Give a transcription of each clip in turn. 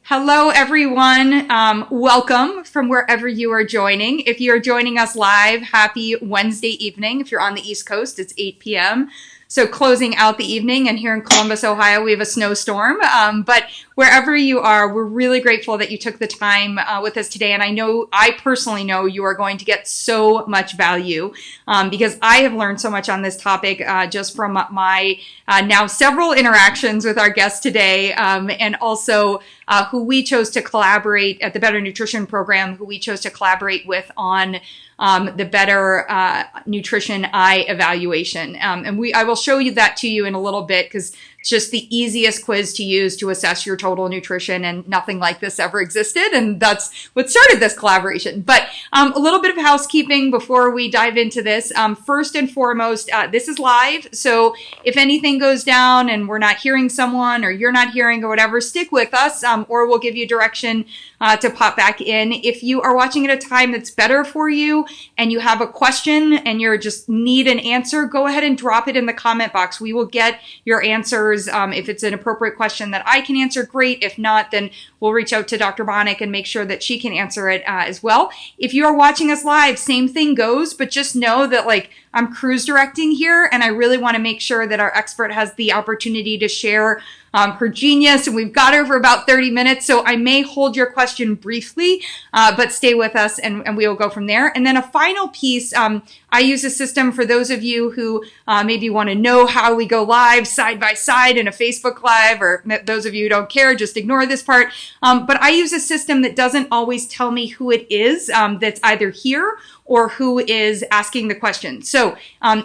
Hello, everyone. Welcome from wherever you are joining. If you're joining us live, happy Wednesday evening. If you're on the East Coast, it's 8 p.m. So closing out the evening, and here in Columbus, Ohio, we have a snowstorm. But wherever you are, we're really grateful that you took the time with us today. And I personally know you are going to get so much value because I have learned so much on this topic just from my now several interactions with our guest today, and also who we chose to collaborate at the Better Nutrition Program, who we chose to collaborate with on the Better Nutrition Eye Evaluation. And I will show you that to you in a little bit because it's just the easiest quiz to use to assess your total nutrition, and nothing like this ever existed. And that's what started this collaboration. But a little bit of housekeeping before we dive into this. First and foremost, this is live. So if anything goes down and we're not hearing someone or you're not hearing or whatever, stick with us or we'll give you direction to pop back in. If you are watching at a time that's better for you and you have a question and you just need an answer, go ahead and drop it in the comment box. We will get your answers. If it's an appropriate question that I can answer, great. If not, then we'll reach out to Dr. Banik and make sure that she can answer it as well. If you are watching us live, same thing goes, but just know that I'm cruise directing here, and I really want to make sure that our expert has the opportunity to share her genius, and we've got her for about 30 minutes, so I may hold your question briefly, but stay with us and we will go from there. And then a final piece, I use a system for those of you who maybe want to know how we go live side by side in a Facebook Live, or those of you who don't care, just ignore this part. But I use a system that doesn't always tell me who it is that's either here or who is asking the question. So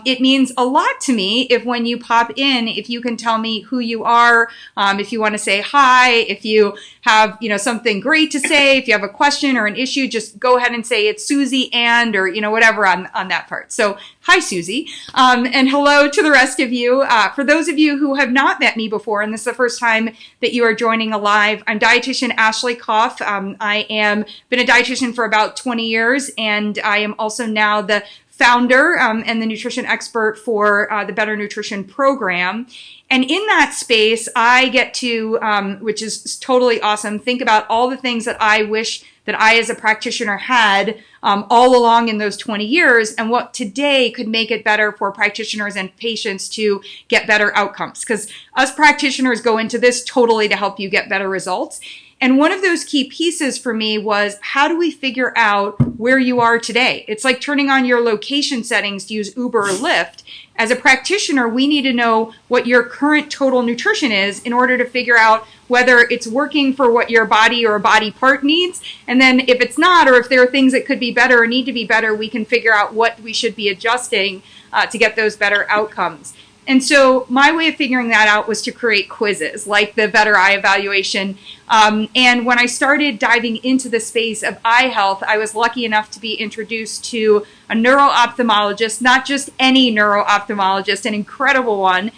it means a lot to me if when you pop in, if you can tell me who you are, if you want to say hi, if you have something great to say, if you have a question or an issue, just go ahead and say it's Susie and, or whatever on that part. So hi, Susie, and hello to the rest of you. For those of you who have not met me before, and this is the first time that you are joining a live, I'm dietitian Ashley Koff. I am been a dietitian for about 20 years, and I am also now the founder and the nutrition expert for the Better Nutrition Program. And in that space, I get to, which is totally awesome, think about all the things that I wish that I as a practitioner had all along in those 20 years, and what today could make it better for practitioners and patients to get better outcomes. Because us practitioners go into this totally to help you get better results. And one of those key pieces for me was, how do we figure out where you are today? It's like turning on your location settings to use Uber or Lyft. As a practitioner, we need to know what your current total nutrition is in order to figure out whether it's working for what your body or a body part needs. And then if it's not, or if there are things that could be better or need to be better, we can figure out what we should be adjusting to get those better outcomes. And so my way of figuring that out was to create quizzes like the Better Eye Evaluation. And when I started diving into the space of eye health, I was lucky enough to be introduced to a neuro-ophthalmologist, not just any neuro-ophthalmologist, an incredible one,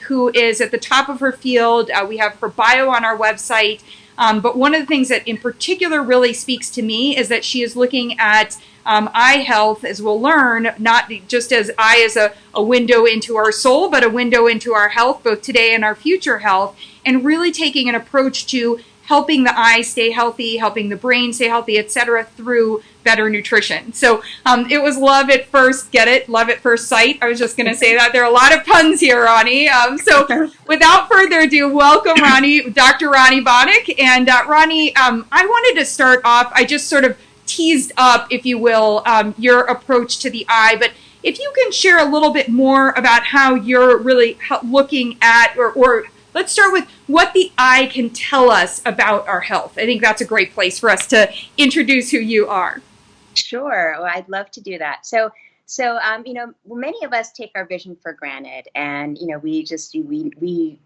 who is at the top of her field. We have her bio on our website. But one of the things that in particular really speaks to me is that she is looking at eye health, as we'll learn, not just as eye as a window into our soul, but a window into our health, both today and our future health, and really taking an approach to helping the eye stay healthy, helping the brain stay healthy, etc., through better nutrition. So it was love at first, get it? Love at first sight. I was just going to say that. There are a lot of puns here, Rani. So without further ado, welcome, Rani, Dr. Rani Banik. And Rani, I wanted to start off, I just sort of teased up, if you will, your approach to the eye, but if you can share a little bit more about how you're really looking at, or let's start with what the eye can tell us about our health. I think that's a great place for us to introduce who you are. Sure. Well, I'd love to do that. So many of us take our vision for granted, and we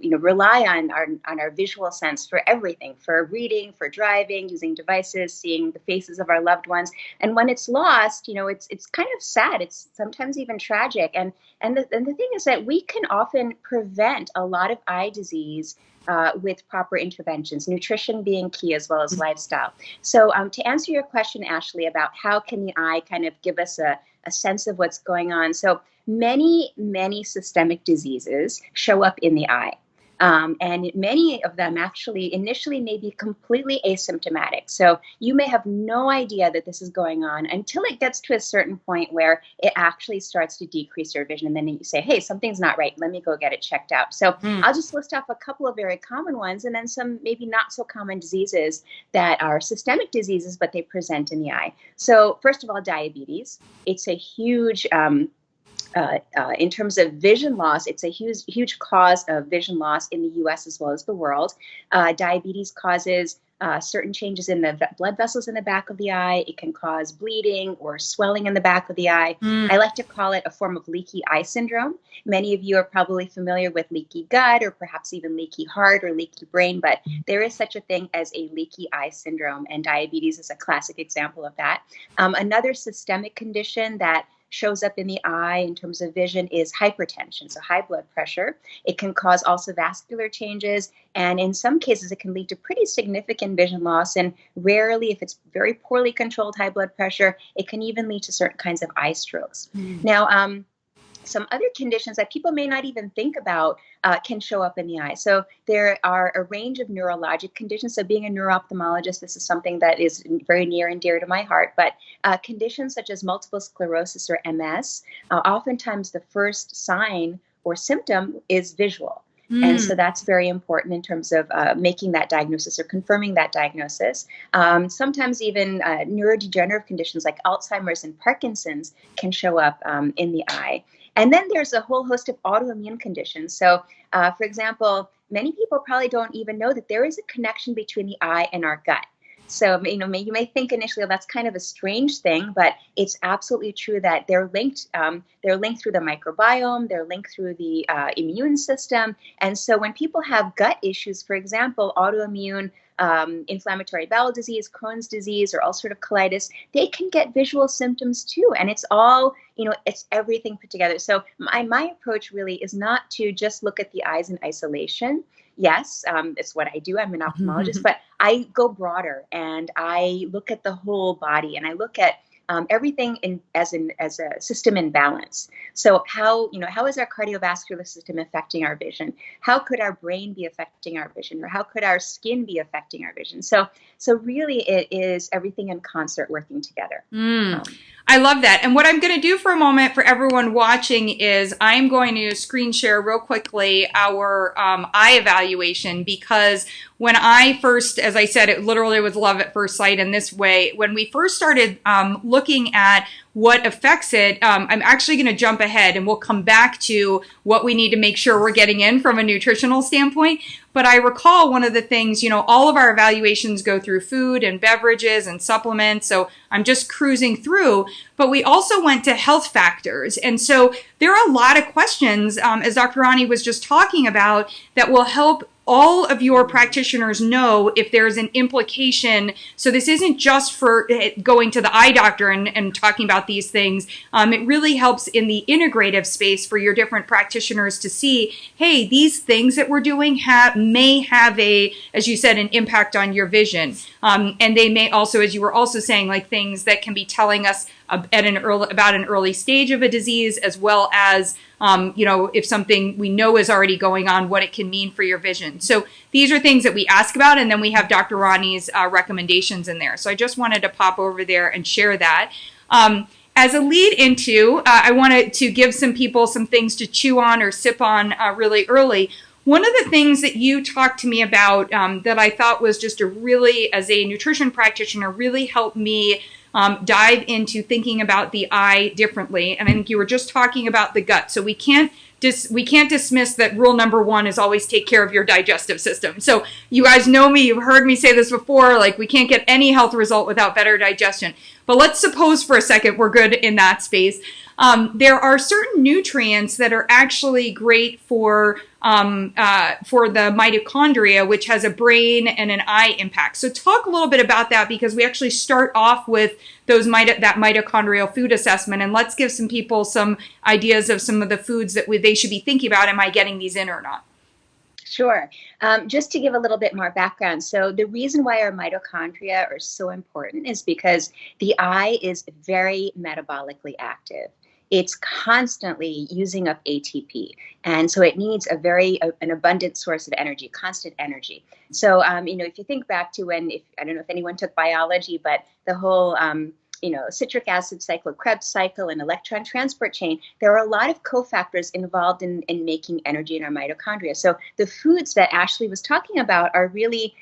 rely on our visual sense for everything, for reading, for driving, using devices, seeing the faces of our loved ones. And when it's lost, it's kind of sad. It's sometimes even tragic. And the thing is that we can often prevent a lot of eye disease with proper interventions, nutrition being key, as well as lifestyle. So to answer your question, Ashley, about how can the eye kind of give us a sense of what's going on. So many systemic diseases show up in the eye. And many of them actually initially may be completely asymptomatic. So you may have no idea that this is going on until it gets to a certain point where it actually starts to decrease your vision. And then you say, hey, something's not right. Let me go get it checked out. So I'll just list off a couple of very common ones and then some maybe not so common diseases that are systemic diseases, but they present in the eye. So first of all, diabetes. It's a huge in terms of vision loss, it's a huge cause of vision loss in the U.S. as well as the world. Diabetes causes certain changes in the blood vessels in the back of the eye. It can cause bleeding or swelling in the back of the eye. I like to call it a form of leaky eye syndrome. Many of you are probably familiar with leaky gut or perhaps even leaky heart or leaky brain, but there is such a thing as a leaky eye syndrome, and diabetes is a classic example of that. Another systemic condition that shows up in the eye in terms of vision is hypertension, so high blood pressure. It can cause also vascular changes, and in some cases it can lead to pretty significant vision loss, and rarely, if it's very poorly controlled high blood pressure, it can even lead to certain kinds of eye strokes. Now, some other conditions that people may not even think about can show up in the eye. So there are a range of neurologic conditions. So being a neuro-ophthalmologist, this is something that is very near and dear to my heart. But conditions such as multiple sclerosis or MS, oftentimes the first sign or symptom is visual. And so that's very important in terms of making that diagnosis or confirming that diagnosis. Sometimes even neurodegenerative conditions like Alzheimer's and Parkinson's can show up in the eye. And then there's a whole host of autoimmune conditions. So, for example, many people probably don't even know that there is a connection between the eye and our gut. So, you may think initially, oh, that's kind of a strange thing, but it's absolutely true that they're linked. They're linked through the microbiome. They're linked through the immune system. And so when people have gut issues, for example, autoimmune inflammatory bowel disease, Crohn's disease, or ulcerative colitis, they can get visual symptoms too. And it's all, it's everything put together. So my approach really is not to just look at the eyes in isolation. Yes, it's what I do. I'm an ophthalmologist, but I go broader and I look at the whole body and I look at everything as a system in balance. So how is our cardiovascular system affecting our vision? How could our brain be affecting our vision, or how could our skin be affecting our vision? So really, it is everything in concert working together. I love that. And what I'm going to do for a moment for everyone watching is I'm going to screen share real quickly our eye evaluation, because when I first, as I said, it literally was love at first sight in this way. When we first started looking at what affects it, I'm actually going to jump ahead and we'll come back to what we need to make sure we're getting in from a nutritional standpoint. But I recall one of the things, all of our evaluations go through food and beverages and supplements. So I'm just cruising through. But we also went to health factors. And so there are a lot of questions, as Dr. Rani was just talking about, that will help all of your practitioners know if there's an implication. So this isn't just for going to the eye doctor and talking about these things. It really helps in the integrative space for your different practitioners to see, hey, these things that we're doing may have as you said, an impact on your vision. And they may also, as you were also saying, like things that can be telling us about an early stage of a disease, as well as if something we know is already going on, what it can mean for your vision. So these are things that we ask about, and then we have Dr. Rani's recommendations in there. So I just wanted to pop over there and share that. As a lead into, I wanted to give some people some things to chew on or sip on really early. One of the things that you talked to me about that I thought was just as a nutrition practitioner, really helped me dive into thinking about the eye differently. And I think you were just talking about the gut. So we can't dismiss that rule number one is always take care of your digestive system. So you guys know me, you've heard me say this before, like we can't get any health result without better digestion. But let's suppose for a second we're good in that space. There are certain nutrients that are actually great for the mitochondria, which has a brain and an eye impact. So talk a little bit about that, because we actually start off with that mitochondrial food assessment, and let's give some people some ideas of some of the foods that they should be thinking about. Am I getting these in or not? Sure. Just to give a little bit more background. So the reason why our mitochondria are so important is because the eye is very metabolically active. it's constantly using up ATP. And so it needs an abundant source of energy, constant energy. So, if you think back to I don't know if anyone took biology, but the whole, citric acid cycle, Krebs cycle, and electron transport chain, there are a lot of cofactors involved in making energy in our mitochondria. So the foods that Ashley was talking about are really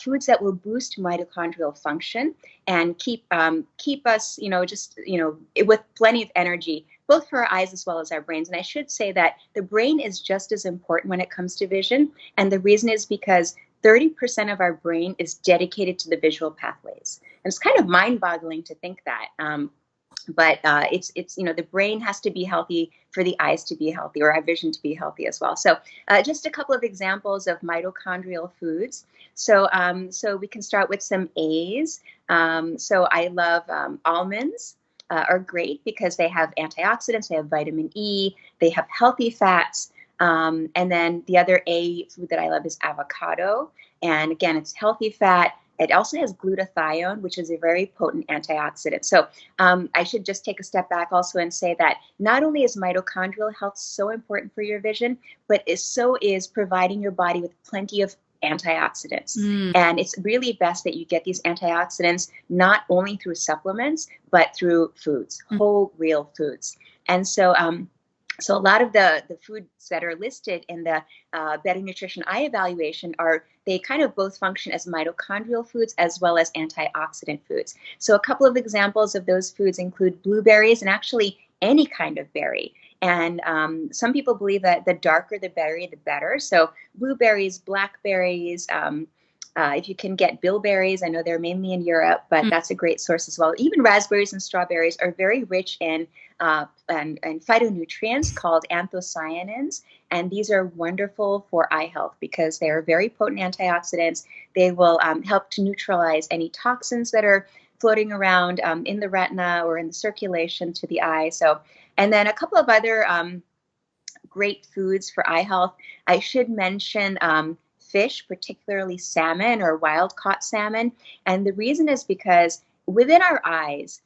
foods that will boost mitochondrial function and keep us, with plenty of energy, both for our eyes as well as our brains. And I should say that the brain is just as important when it comes to vision. And the reason is because 30% of our brain is dedicated to the visual pathways. And it's kind of mind-boggling to think that. But it's the brain has to be healthy for the eyes to be healthy, or our vision to be healthy as well. So just a couple of examples of mitochondrial foods. So we can start with some A's. So I love almonds. Are great because they have antioxidants, they have vitamin E, they have healthy fats. And then the other A food that I love is avocado. And again, it's healthy fat. It also has glutathione, which is a very potent antioxidant. So I should just take a step back also and say that not only is mitochondrial health so important for your vision, but so is providing your body with plenty of antioxidants. And it's really best that you get these antioxidants not only through supplements, but through foods, whole, real foods. And so so a lot of the foods that are listed in the Better Nutrition Eye Evaluation they kind of both function as mitochondrial foods as well as antioxidant foods. So a couple of examples of those foods include blueberries, and actually any kind of berry. And some people believe that the darker the berry, the better. So blueberries, blackberries, if you can get bilberries, I know they're mainly in Europe, but that's a great source as well. Even raspberries and strawberries are very rich in phytonutrients called anthocyanins. And these are wonderful for eye health because they are very potent antioxidants. They will help to neutralize any toxins that are floating around in the retina or in the circulation to the eye. So, and then a couple of other great foods for eye health. I should mention fish, particularly salmon or wild-caught salmon. And the reason is because within our eyes,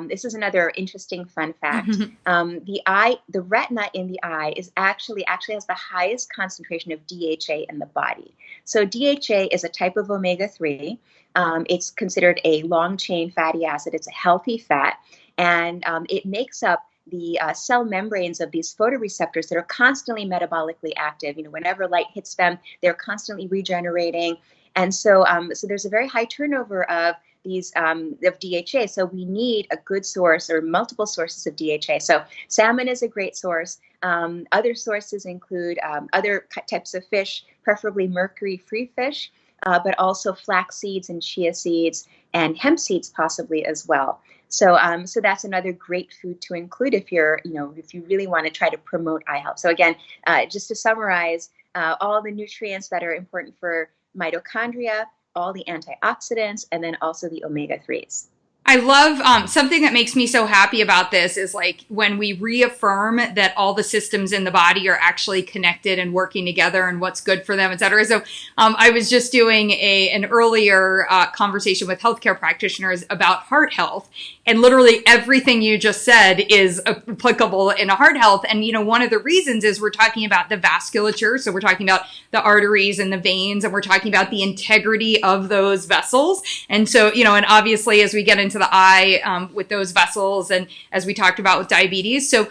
this is another interesting fun fact. The retina in the eye actually has the highest concentration of DHA in the body. So DHA is a type of omega-3. It's considered a long-chain fatty acid. It's a healthy fat, and it makes up the cell membranes of these photoreceptors that are constantly metabolically active. Whenever light hits them, they're constantly regenerating. And so there's a very high turnover of these of DHA. So we need a good source or multiple sources of DHA. So salmon is a great source. Other sources include other types of fish, preferably mercury-free fish, but also flax seeds and chia seeds and hemp seeds possibly as well. So that's another great food to include if you really want to try to promote eye health. So again, just to summarize, all the nutrients that are important for mitochondria, all the antioxidants, and then also the omega-3s. I love something that makes me so happy about this is like when we reaffirm that all the systems in the body are actually connected and working together and what's good for them, et cetera. So I was just doing an earlier conversation with healthcare practitioners about heart health, and literally everything you just said is applicable in a heart health. And, one of the reasons is we're talking about the vasculature. So we're talking about the arteries and the veins, and we're talking about the integrity of those vessels. And so, and obviously as we get into the eye with those vessels, and as we talked about with diabetes. So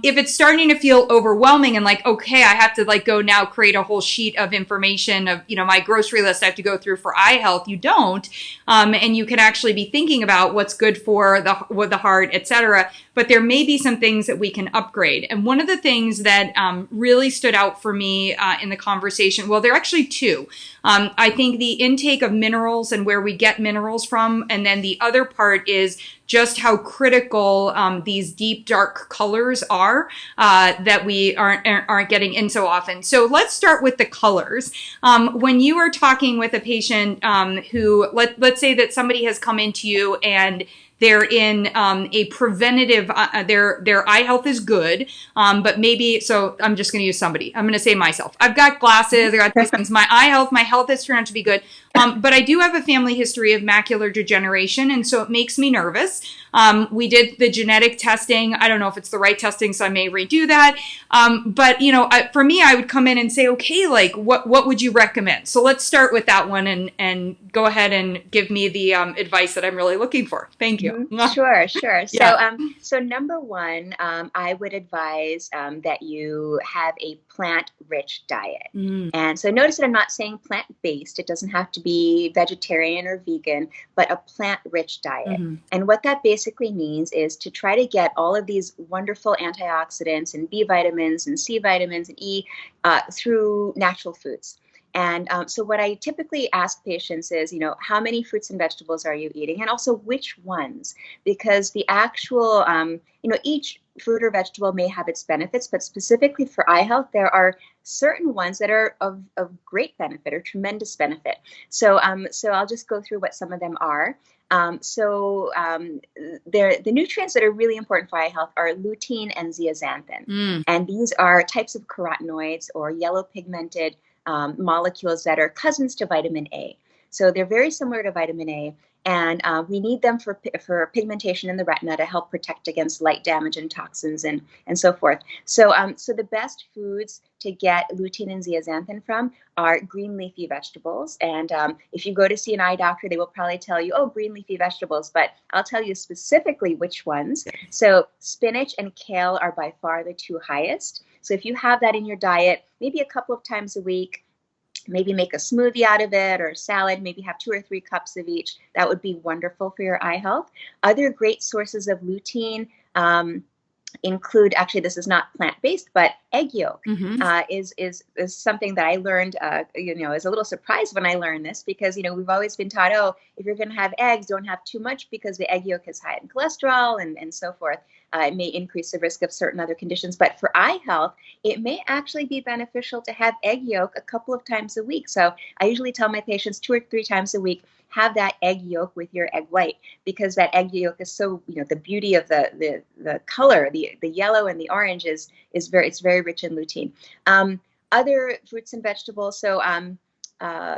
if it's starting to feel overwhelming and like, okay, I have to go now create a whole sheet of information of, my grocery list I have to go through for eye health, you don't. And you can actually be thinking about what's good for the heart, et cetera. But there may be some things that we can upgrade. And one of the things that really stood out for me in the conversation, well, there are actually two. I think the intake of minerals and where we get minerals from, and then the other part is just how critical these deep, dark colors are that we aren't getting in so often. So let's start with the colors. When you are talking with a patient who, let's say that somebody has come into you and they're in a preventative, their eye health is good, but maybe, so I'm just going to use somebody. I'm going to say myself. I've got glasses, I got these things. My eye health, my health has turned out to be good. But I do have a family history of macular degeneration, and so it makes me nervous. We did the genetic testing. I don't know if it's the right testing, so I may redo that. But for me, I would come in and say, okay, like what would you recommend? So let's start with that one and go ahead and give me the advice that I'm really looking for. Thank you. Sure. Yeah. So number one, I would advise that you have a plant-rich diet. And so notice that I'm not saying plant-based. It doesn't have to be vegetarian or vegan, but a plant-rich diet. And what that basically means is to try to get all of these wonderful antioxidants and B vitamins and C vitamins and E through natural foods. And so what I typically ask patients is, how many fruits and vegetables are you eating? And also which ones? Because the actual, each fruit or vegetable may have its benefits, but specifically for eye health, there are certain ones that are of great benefit or tremendous benefit. So I'll just go through what some of them are. The nutrients that are really important for eye health are lutein and zeaxanthin. And these are types of carotenoids or yellow pigmented molecules that are cousins to vitamin A. So they're very similar to vitamin A, and we need them for pigmentation in the retina to help protect against light damage and toxins and so forth. So the best foods to get lutein and zeaxanthin from are green leafy vegetables. And if you go to see an eye doctor, they will probably tell you, oh, green leafy vegetables, but I'll tell you specifically which ones. So spinach and kale are by far the two highest. So if you have that in your diet, maybe a couple of times a week, maybe make a smoothie out of it or a salad, maybe have 2 or 3 cups of each. That would be wonderful for your eye health. Other great sources of lutein include, actually, this is not plant-based, but egg yolk is something that I learned, is a little surprised when I learned this because, we've always been taught, oh, if you're going to have eggs, don't have too much because the egg yolk is high in cholesterol and so forth. It may increase the risk of certain other conditions. But for eye health, it may actually be beneficial to have egg yolk a couple of times a week. So I usually tell my patients 2 or 3 times a week, have that egg yolk with your egg white, because that egg yolk is so, the beauty of the color, the yellow and the orange it's very rich in lutein. Other fruits and vegetables, so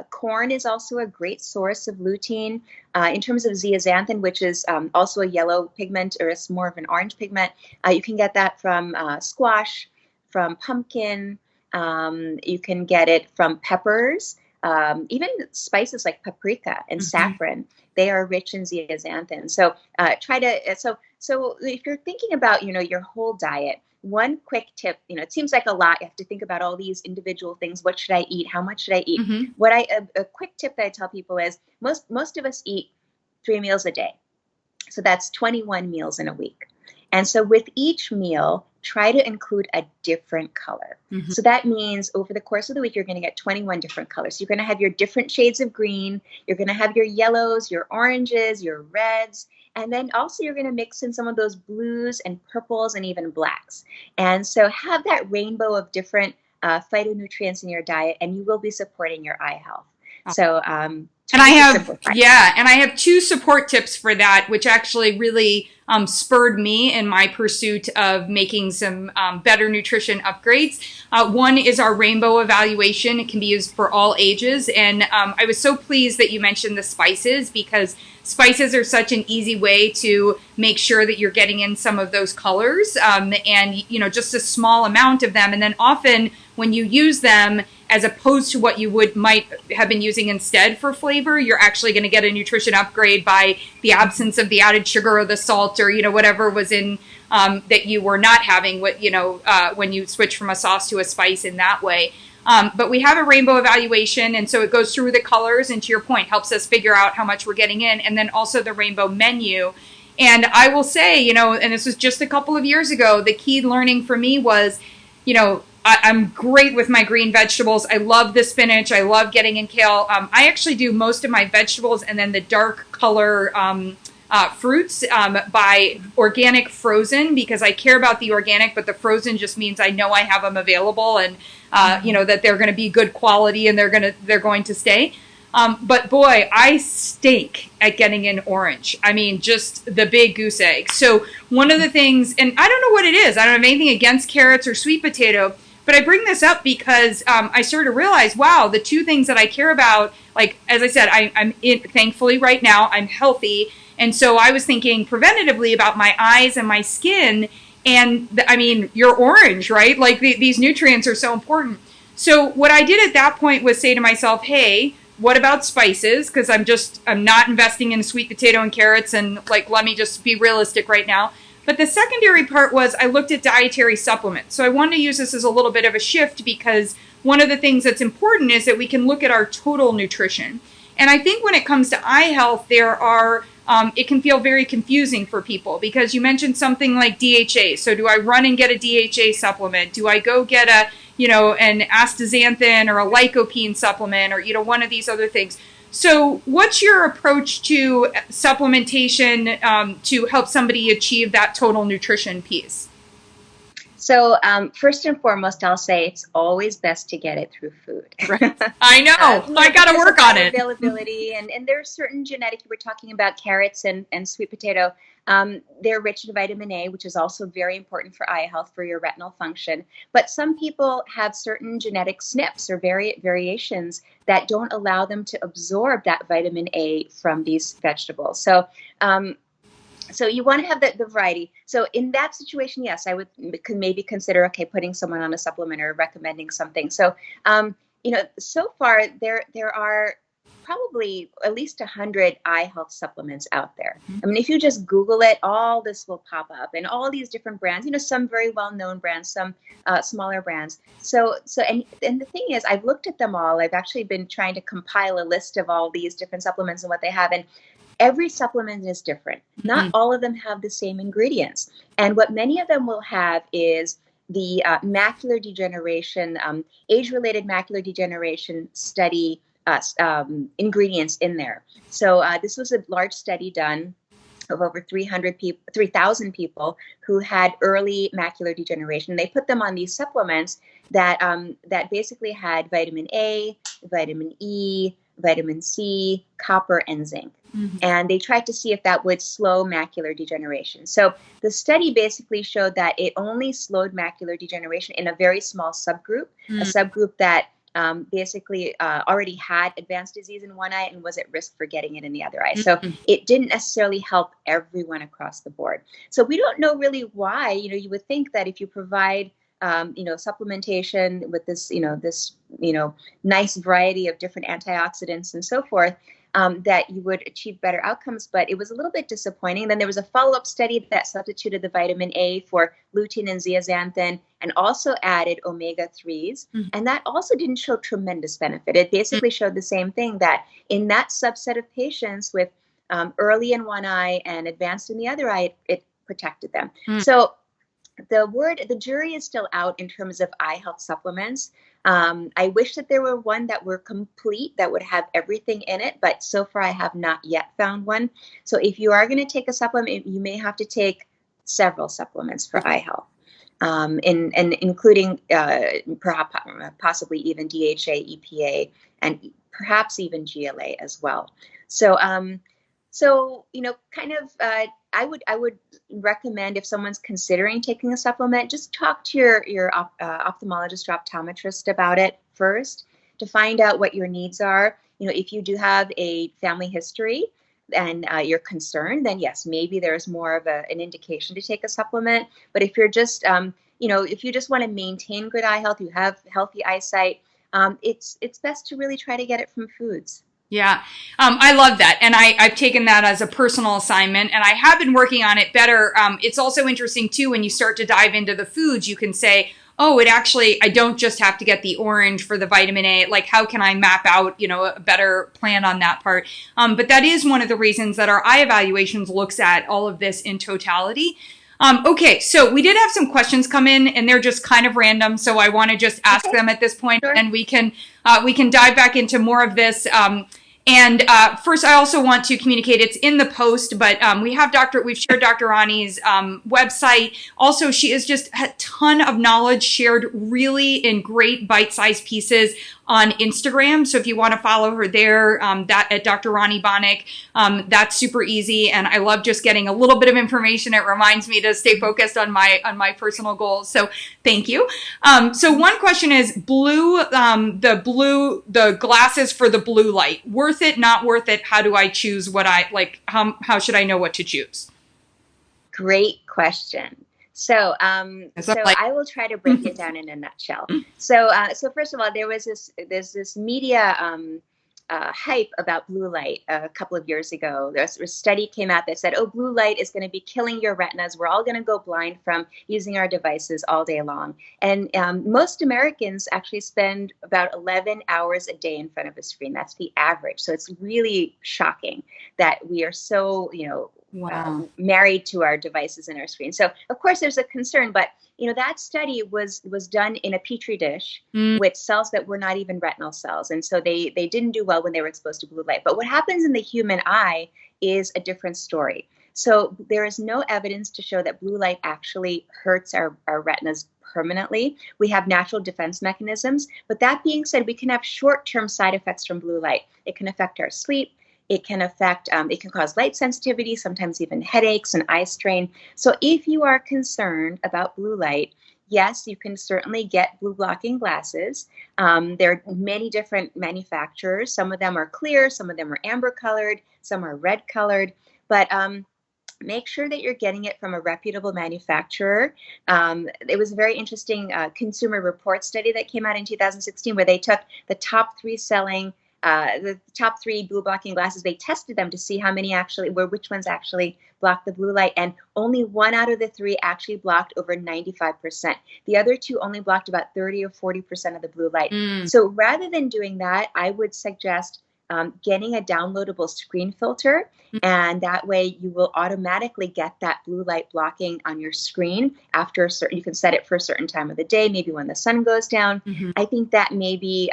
corn is also a great source of lutein. In terms of zeaxanthin, which is also a yellow pigment, or it's more of an orange pigment, you can get that from squash, from pumpkin. You can get it from peppers, even spices like paprika and saffron. They are rich in zeaxanthin. So so if you're thinking about your whole diet, one quick tip, it seems like a lot. You have to think about all these individual things. What should I eat? How much should I eat? A quick tip that I tell people is most of us eat 3 meals a day. So that's 21 meals in a week. And so with each meal, try to include a different color. So that means over the course of the week, you're going to get 21 different colors. You're going to have your different shades of green. You're going to have your yellows, your oranges, your reds. And then also you're going to mix in some of those blues and purples and even blacks. And so have that rainbow of different phytonutrients in your diet, and you will be supporting your eye health. So, and I have 2 support tips for that, which actually really spurred me in my pursuit of making some better nutrition upgrades. One is our rainbow evaluation. It can be used for all ages. And I was so pleased that you mentioned the spices, because spices are such an easy way to make sure that you're getting in some of those colors, and just a small amount of them. And then often when you use them, as opposed to what you might have been using instead for flavor, you're actually going to get a nutrition upgrade by the absence of the added sugar or the salt or whatever was in that you were not having when you switch from a sauce to a spice in that way. But we have a rainbow evaluation, and so it goes through the colors, and to your point, helps us figure out how much we're getting in, and then also the rainbow menu. And I will say, and this was just a couple of years ago, the key learning for me was, I'm great with my green vegetables. I love the spinach. I love getting in kale. I actually do most of my vegetables and then the dark color fruits by organic frozen, because I care about the organic, but the frozen just means I know I have them available, and that they're going to be good quality and they're going to stay. But boy, I stink at getting in orange. I mean, just the big goose egg. So one of the things, and I don't know what it is, I don't have anything against carrots or sweet potato, But I bring this up because I started to realize, wow, the two things that I care about, like, as I said, thankfully right now, I'm healthy. And so I was thinking preventatively about my eyes and my skin. And I mean, you're orange, right? Like these nutrients are so important. So what I did at that point was say to myself, hey, what about spices? Because I'm not investing in sweet potato and carrots, and like, let me just be realistic right now. But the secondary part was I looked at dietary supplements. So I wanted to use this as a little bit of a shift, because one of the things that's important is that we can look at our total nutrition. And I think when it comes to eye health, it can feel very confusing for people, because you mentioned something like DHA. So do I run and get a DHA supplement? Do I go get an astaxanthin or a lycopene supplement, or, one of these other things? So what's your approach to supplementation to help somebody achieve that total nutrition piece? So first and foremost, I'll say it's always best to get it through food. Right. I know. I got to work on it. Availability, and there are certain genetic, we're talking about carrots and sweet potato. They're rich in vitamin A, which is also very important for eye health, for your retinal function. But some people have certain genetic SNPs or variations that don't allow them to absorb that vitamin A from these vegetables. So you want to have the variety. So in that situation, yes, I could maybe consider, putting someone on a supplement or recommending something. So, so far there are probably at least 100 eye health supplements out there. I mean, if you just Google it, all this will pop up, and all these different brands, some very well-known brands, some smaller brands. So and the thing is, I've looked at them all. I've actually been trying to compile a list of all these different supplements and what they have. And every supplement is different. Not all of them have the same ingredients. And what many of them will have is the macular degeneration, age-related macular degeneration study ingredients in there. So this was a large study done of over 3,000 people who had early macular degeneration. They put them on these supplements that basically had vitamin A, vitamin E, vitamin C, copper, and zinc. And they tried to see if that would slow macular degeneration. So the study basically showed that it only slowed macular degeneration in a very small subgroup, a subgroup that basically already had advanced disease in one eye and was at risk for getting it in the other eye. So it didn't necessarily help everyone across the board. So we don't know really why. You would think that if you provide supplementation with this nice variety of different antioxidants and so forth, that you would achieve better outcomes. But it was a little bit disappointing. Then there was a follow-up study that substituted the vitamin A for lutein and zeaxanthin and also added omega-3s. And that also didn't show tremendous benefit. It basically showed the same thing, that in that subset of patients with early in one eye and advanced in the other eye, it protected them. So the jury is still out in terms of eye health supplements. I wish that there were one that were complete, that would have everything in it, but so far I have not yet found one. So if you are going to take a supplement, you may have to take several supplements for eye health, and including perhaps possibly even DHA, EPA, and perhaps even GLA as well. So I would recommend, if someone's considering taking a supplement, just talk to your ophthalmologist or optometrist about it first to find out what your needs are. If you do have a family history and you're concerned, then yes, maybe there's more of an indication to take a supplement. But if you're just, if you just want to maintain good eye health, you have healthy eyesight, it's best to really try to get it from foods. Yeah, I love that. And I've taken that as a personal assignment, and I have been working on it better. It's also interesting, too, when you start to dive into the foods, you can say, oh, I don't just have to get the orange for the vitamin A. Like, how can I map out, a better plan on that part? But that is one of the reasons that our eye evaluations looks at all of this in totality. Okay, so we did have some questions come in, and they're just kind of random. So I want to just ask them at this point, and we can dive back into more of this. And first, I also want to communicate, it's in the post, but we've shared Dr. Rani's website. Also, she is just a ton of knowledge shared really in great bite-sized pieces. on Instagram. So if you want to follow her there, that at Dr. Rani Banik, that's super easy. And I love just getting a little bit of information. It reminds me to stay focused on my personal goals. So thank you. So one question is the glasses for the blue light, worth it, not worth it? How do I choose what I like? How should I know what to choose? Great question. So, I will try to break it down in a nutshell. So first of all, there's this media hype about blue light a couple of years ago. There's a study came out that said, oh, blue light is going to be killing your retinas. We're all going to go blind from using our devices all day long. And most Americans actually spend about 11 hours a day in front of a screen. That's the average. So it's really shocking that we are so, Wow. Married to our devices and our screens. So of course there's a concern, but that study was done in a petri dish with cells that were not even retinal cells. And so they didn't do well when they were exposed to blue light. But what happens in the human eye is a different story. So there is no evidence to show that blue light actually hurts our retinas permanently. We have natural defense mechanisms. But that being said, we can have short-term side effects from blue light. It can affect our sleep. It can affect, it can cause light sensitivity, sometimes even headaches and eye strain. So if you are concerned about blue light, yes, you can certainly get blue blocking glasses. There are many different manufacturers. Some of them are clear, some of them are amber colored, some are red colored, but make sure that you're getting it from a reputable manufacturer. It was a very interesting Consumer Report study that came out in 2016 where they took the top three blue blocking glasses. They tested them to see how many which ones actually blocked the blue light. And only 1 out of the 3 actually blocked over 95%. The other 2 only blocked about 30 or 40% of the blue light. So rather than doing that, I would suggest getting a downloadable screen filter. And that way you will automatically get that blue light blocking on your screen after you can set it for a certain time of the day, maybe when the sun goes down. I think that may be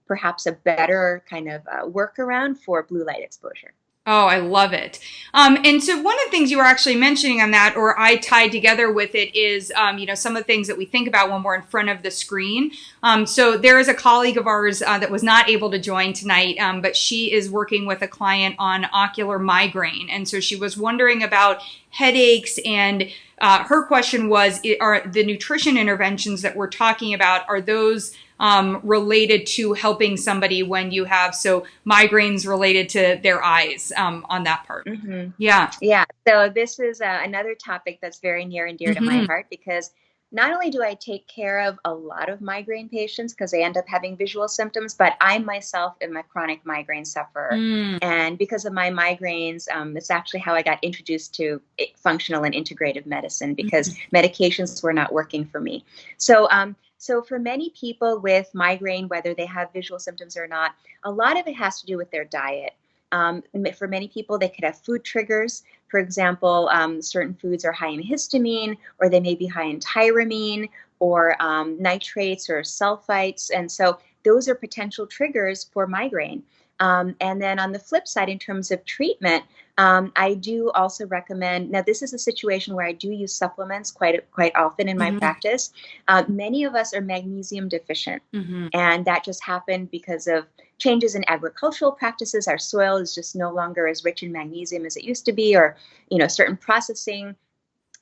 perhaps a better kind of workaround for blue light exposure. Oh, I love it. And so one of the things you were actually mentioning on that, or I tied together with it, is, some of the things that we think about when we're in front of the screen. So there is a colleague of ours that was not able to join tonight, but she is working with a client on ocular migraine. And so she was wondering about headaches, and her question was, are the nutrition interventions that we're talking about, are those related to helping somebody when you have migraines related to their eyes on that part? Yeah. So this is another topic that's very near and dear to my heart, because not only do I take care of a lot of migraine patients because they end up having visual symptoms, but I myself am a chronic migraine sufferer. And because of my migraines, it's actually how I got introduced to functional and integrative medicine, because medications were not working for me. So for many people with migraine, whether they have visual symptoms or not, a lot of it has to do with their diet. For many people, they could have food triggers. For example, certain foods are high in histamine, or they may be high in tyramine, or nitrates or sulfites. And so those are potential triggers for migraine. And then on the flip side, in terms of treatment, I do also recommend, now this is a situation where I do use supplements quite often in my practice. Many of us are magnesium deficient, and that just happened because of changes in agricultural practices. Our soil is just no longer as rich in magnesium as it used to be, or certain processing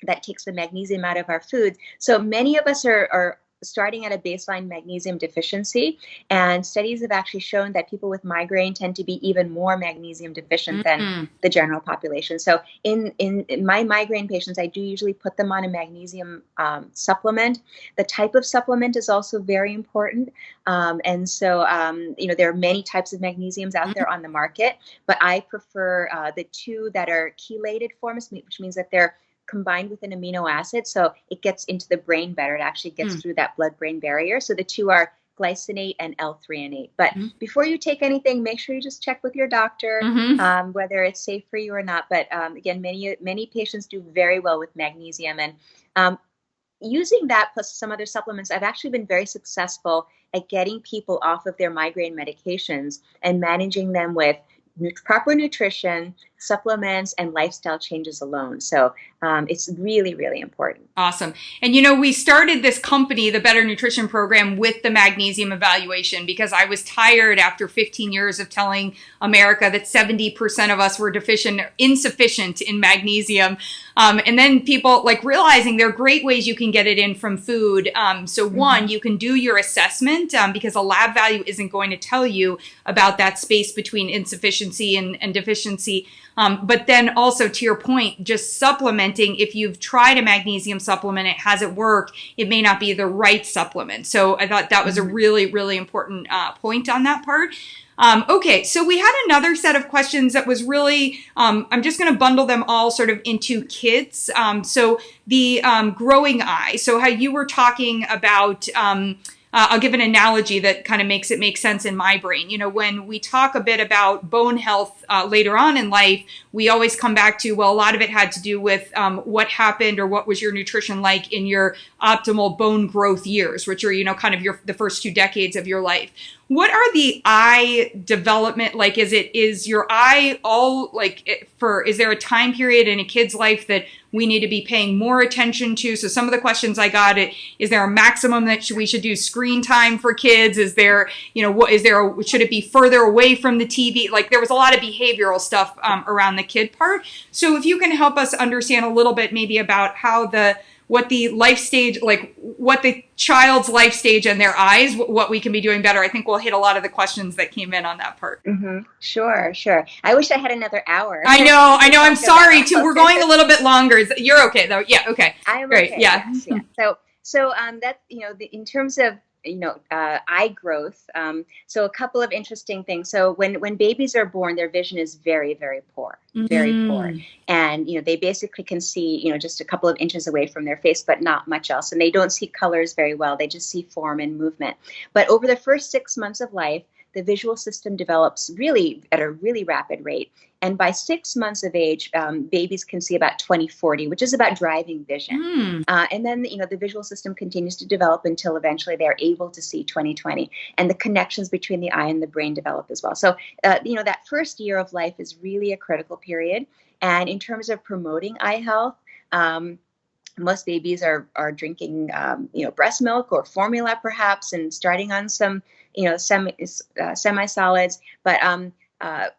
that takes the magnesium out of our foods. So many of us are starting at a baseline magnesium deficiency, and studies have actually shown that people with migraine tend to be even more magnesium deficient than the general population. So in my migraine patients, I do usually put them on a magnesium supplement. The type of supplement is also very important. And so, there are many types of magnesiums out there on the market, but I prefer the 2 that are chelated forms, which means that they're combined with an amino acid, so it gets into the brain better. It actually gets through that blood-brain barrier. So the 2 are glycinate and L-threonate. But before you take anything, make sure you just check with your doctor whether it's safe for you or not. But again, many patients do very well with magnesium, and using that plus some other supplements, I've actually been very successful at getting people off of their migraine medications and managing them with proper nutrition, supplements and lifestyle changes alone. So it's really, really important. Awesome. And we started this company, the Better Nutrition Program, with the magnesium evaluation because I was tired after 15 years of telling America that 70% of us were insufficient in magnesium. And then people realizing there are great ways you can get it in from food. So one, you can do your assessment because a lab value isn't going to tell you about that space between insufficiency and deficiency. But then also, to your point, just supplementing, if you've tried a magnesium supplement, it hasn't worked, it may not be the right supplement. So I thought that was a really, really important point on that part. Okay, so we had another set of questions that was really, I'm just going to bundle them all sort of into kids. So the growing eye, so how you were talking about, I'll give an analogy that kind of makes it make sense in my brain. When we talk a bit about bone health later on in life, we always come back to, well, a lot of it had to do with what happened or what was your nutrition like in your optimal bone growth years, which are, kind of the first 2 decades of your life. What are the eye development like? Is your eye all is there a time period in a kid's life that we need to be paying more attention to? So some of the questions I got, is there a maximum that we should do screen time for kids? Is there, should it be further away from the TV? There was a lot of behavioral stuff around the kid part. So if you can help us understand a little bit maybe about how what the life stage, what the child's life stage and their eyes, what we can be doing better. I think we'll hit a lot of the questions that came in on that part. Sure. I wish I had another hour. I know. I'm sorry too. We're going a little bit longer. You're okay though. Yeah. Okay. I am great. Okay. Yeah. Yes. So that, in terms of, eye growth. So a couple of interesting things. So when babies are born, their vision is very, very poor, very poor. And, they basically can see, just a couple of inches away from their face, but not much else. And they don't see colors very well. They just see form and movement. But over the first 6 months of life, the visual system develops really at a really rapid rate. And by 6 months of age, babies can see about 20/40, which is about driving vision. And then, the visual system continues to develop until eventually they're able to see 20/20. And the connections between the eye and the brain develop as well. So, that first year of life is really a critical period. And in terms of promoting eye health, most babies are drinking, breast milk or formula perhaps, and starting on some, semi-solids. But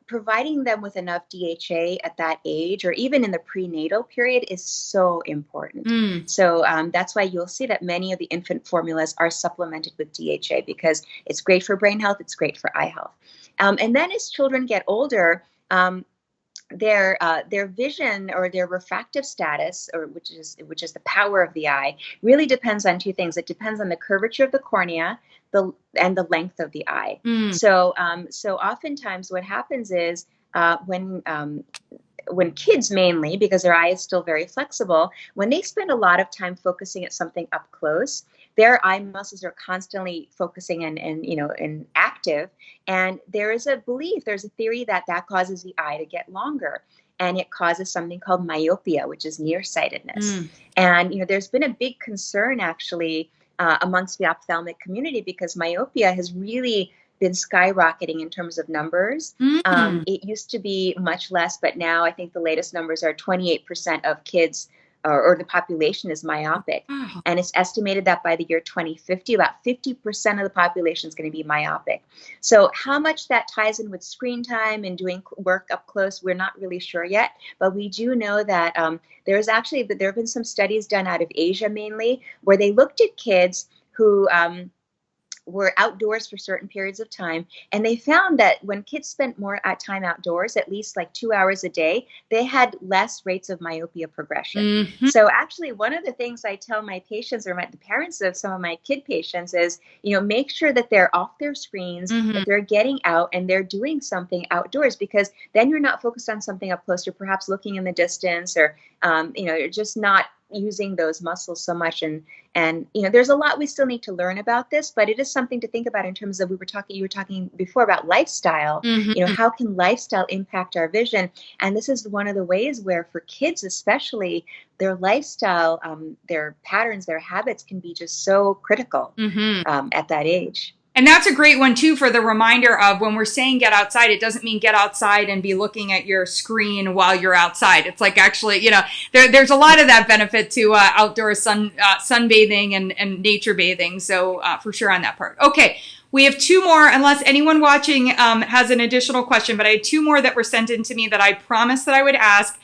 providing them with enough DHA at that age, or even in the prenatal period, is so important. So that's why you'll see that many of the infant formulas are supplemented with DHA because it's great for brain health, it's great for eye health. And then as children get older, their vision or their refractive status, or which is the power of the eye, really depends on 2 things. It depends on the curvature of the cornea, and the length of the eye. So oftentimes what happens is when kids mainly, because their eye is still very flexible, when they spend a lot of time focusing at something up close, their eye muscles are constantly focusing and active. And there's a theory that causes the eye to get longer. And it causes something called myopia, which is nearsightedness. And, there's been a big concern actually amongst the ophthalmic community because myopia has really been skyrocketing in terms of numbers. It used to be much less, but now I think the latest numbers are 28% of kids or the population is myopic. And it's estimated that by the year 2050, about 50% of the population is going to be myopic. So how much that ties in with screen time and doing work up close, we're not really sure yet. But we do know that there have been some studies done out of Asia mainly, where they looked at kids who were outdoors for certain periods of time. And they found that when kids spent more time outdoors, at least 2 hours a day, they had less rates of myopia progression. So actually, one of the things I tell my patients or the parents of some of my kid patients is, make sure that they're off their screens, that they're getting out and they're doing something outdoors, because then you're not focused on something up close. You're perhaps looking in the distance or, you're just not using those muscles so much. And there's a lot we still need to learn about this, but it is something to think about in terms of, you were talking before about lifestyle. How can lifestyle impact our vision? And this is one of the ways where for kids especially, their lifestyle, their patterns, their habits can be just so critical at that age. And that's a great one too for the reminder of when we're saying get outside, it doesn't mean get outside and be looking at your screen while you're outside. It's like actually, you know, there's a lot of that benefit to outdoor sunbathing and nature bathing. So for sure on that part. Okay. We have two more, unless anyone watching has an additional question, but I had two more that were sent in to me that I promised that I would ask.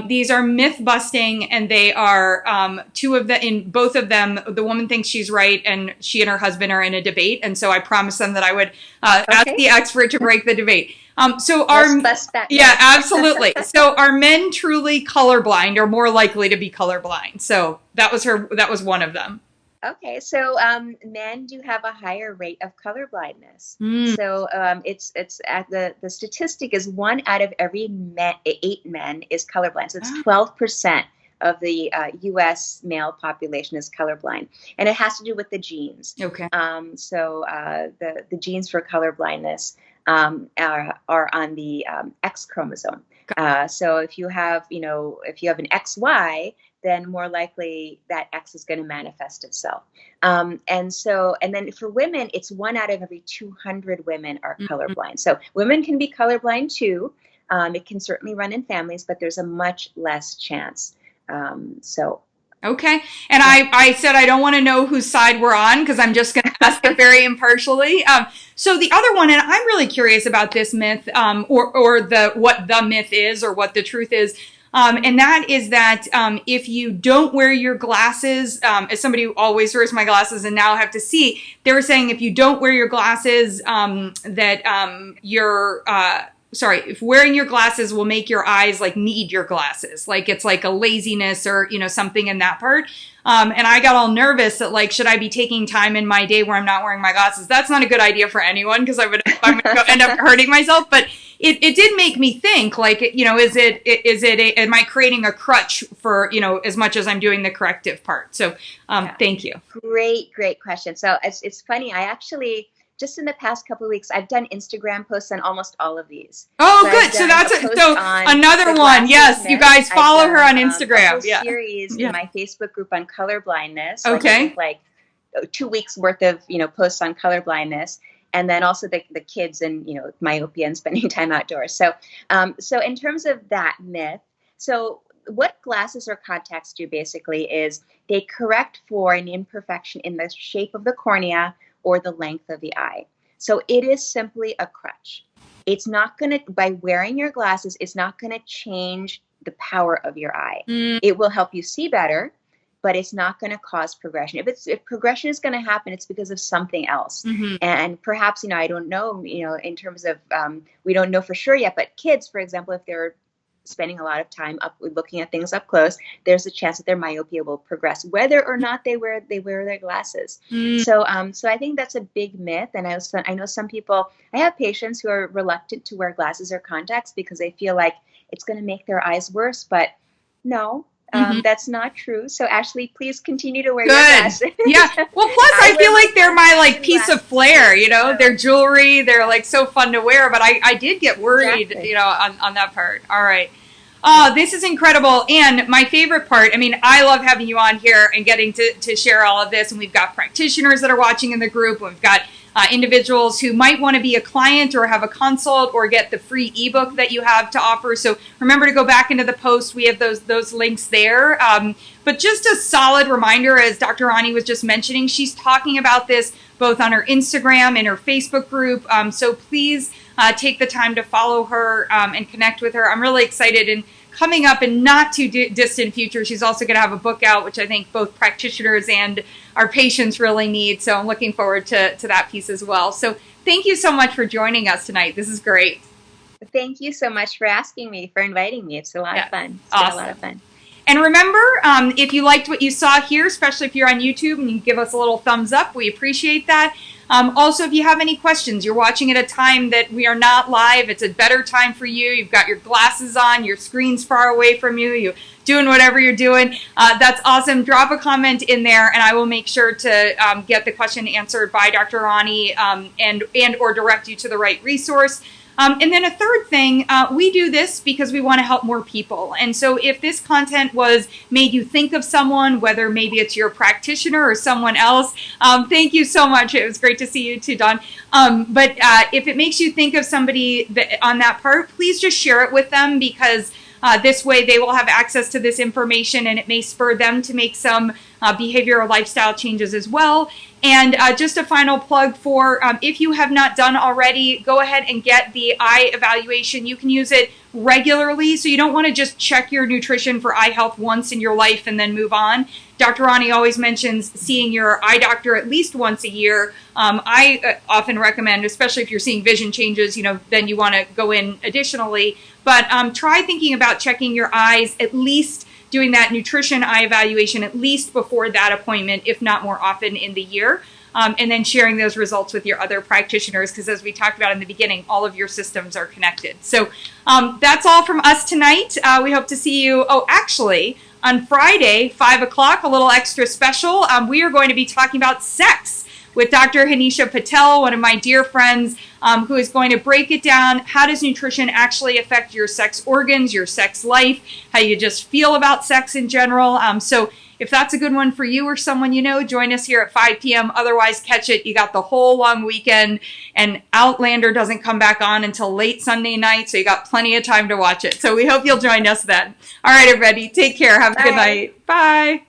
These are myth busting, and they are two of the, in both of them, the woman thinks she's right, and she and her husband are in a debate. And so I promised them that I would ask the expert to break the debate. Let's bust that. Yeah, absolutely. So are men truly colorblind or more likely to be colorblind? So that was one of them. Okay, so men do have a higher rate of colorblindness. So it's at the statistic is 1 out of every 8 men is colorblind. So it's 12% of the U.S. male population is colorblind, and it has to do with the genes. Okay. So the genes for colorblindness are on the X chromosome. So if you have an XY, then more likely that X is going to manifest itself. And then for women, it's 1 out of every 200 women are colorblind. So women can be colorblind too. It can certainly run in families, but there's a much less chance. Okay. And I said I don't want to know whose side we're on because I'm just going to ask it very impartially. So the other one, and I'm really curious about this myth or what the myth is or what the truth is. And that is that if you don't wear your glasses, as somebody who always wears my glasses and now have to see, they were saying if you don't wear your glasses, if wearing your glasses will make your eyes like need your glasses, like it's like a laziness or, you know, something in that part. And I got all nervous that like, should I be taking time in my day where I'm not wearing my glasses? That's not a good idea for anyone because I'm going to end up hurting myself. But it did make me think like, you know, am I creating a crutch for, you know, as much as I'm doing the corrective part? So thank you. Great question. So it's funny. I actually, just in the past couple of weeks, I've done Instagram posts on almost all of these. Oh, so good. So that's another one. Yes, you guys follow her on Instagram. A whole series in my Facebook group on colorblindness. Okay. Like 2 weeks worth of posts on colorblindness, and then also the kids and myopia and spending time outdoors. So in terms of that myth, so what glasses or contacts do basically is they correct for an imperfection in the shape of the cornea or the length of the eye. So it is simply a crutch. It's not going to, by wearing your glasses, it's not going to change the power of your eye. It will help you see better, but it's not going to cause progression. If progression is going to happen, it's because of something else. And perhaps, I don't know, in terms of, we don't know for sure yet, but kids, for example, if they're spending a lot of time looking at things up close, there's a chance that their myopia will progress, whether or not they wear their glasses. So I think that's a big myth. And I know some people, I have patients who are reluctant to wear glasses or contacts because they feel like it's going to make their eyes worse, but no. That's not true. So Ashley, please continue to wear your glasses. Yeah. Well, plus I feel like they're my piece of flair, they're jewelry. They're like so fun to wear, but I did get worried, on that part. All right. Oh, this is incredible. And my favorite part, I love having you on here and getting to share all of this. And we've got practitioners that are watching in the group. We've got individuals who might want to be a client or have a consult or get the free ebook that you have to offer. So remember to go back into the post. We have those links there. But just a solid reminder, as Dr. Rani was just mentioning, she's talking about this both on her Instagram and her Facebook group. So please take the time to follow her and connect with her. I'm really excited. And coming up in not too distant future, she's also going to have a book out, which I think both practitioners and our patients really need. So I'm looking forward to that piece as well. So thank you so much for joining us tonight. This is great. Thank you so much for asking me, for inviting me. It's a lot of fun. It's been a lot of fun. And remember, if you liked what you saw here, especially if you're on YouTube and you give us a little thumbs up, we appreciate that. Also, if you have any questions, you're watching at a time that we are not live, it's a better time for you. You've got your glasses on, your screen's far away from you, you're doing whatever you're doing. That's awesome. Drop a comment in there and I will make sure to get the question answered by Dr. Rani and or direct you to the right resource. And then a third thing, we do this because we want to help more people. And so if this content was made you think of someone, whether maybe it's your practitioner or someone else, thank you so much. It was great to see you too, Dawn. But if it makes you think of somebody on that part, please just share it with them, because this way they will have access to this information, and it may spur them to make some behavioral lifestyle changes as well. And just a final plug for, if you have not done already, go ahead and get the eye evaluation. You can use it regularly, so you don't want to just check your nutrition for eye health once in your life and then move on. Dr. Rani always mentions seeing your eye doctor at least once a year. I often recommend, especially if you're seeing vision changes, then you want to go in additionally. But try thinking about checking your eyes, at least doing that nutrition eye evaluation at least before that appointment, if not more often in the year. And then sharing those results with your other practitioners, because as we talked about in the beginning, all of your systems are connected. So that's all from us tonight. We hope to see you. Oh, actually, on Friday, 5 o'clock, a little extra special. We are going to be talking about sex with Dr. Hanisha Patel, one of my dear friends, who is going to break it down. How does nutrition actually affect your sex organs, your sex life, how you just feel about sex in general? So if that's a good one for you or someone you know, join us here at 5 p.m. Otherwise, catch it. You got the whole long weekend, and Outlander doesn't come back on until late Sunday night, so you got plenty of time to watch it. So we hope you'll join us then. All right, everybody, take care. Have a good night. Bye.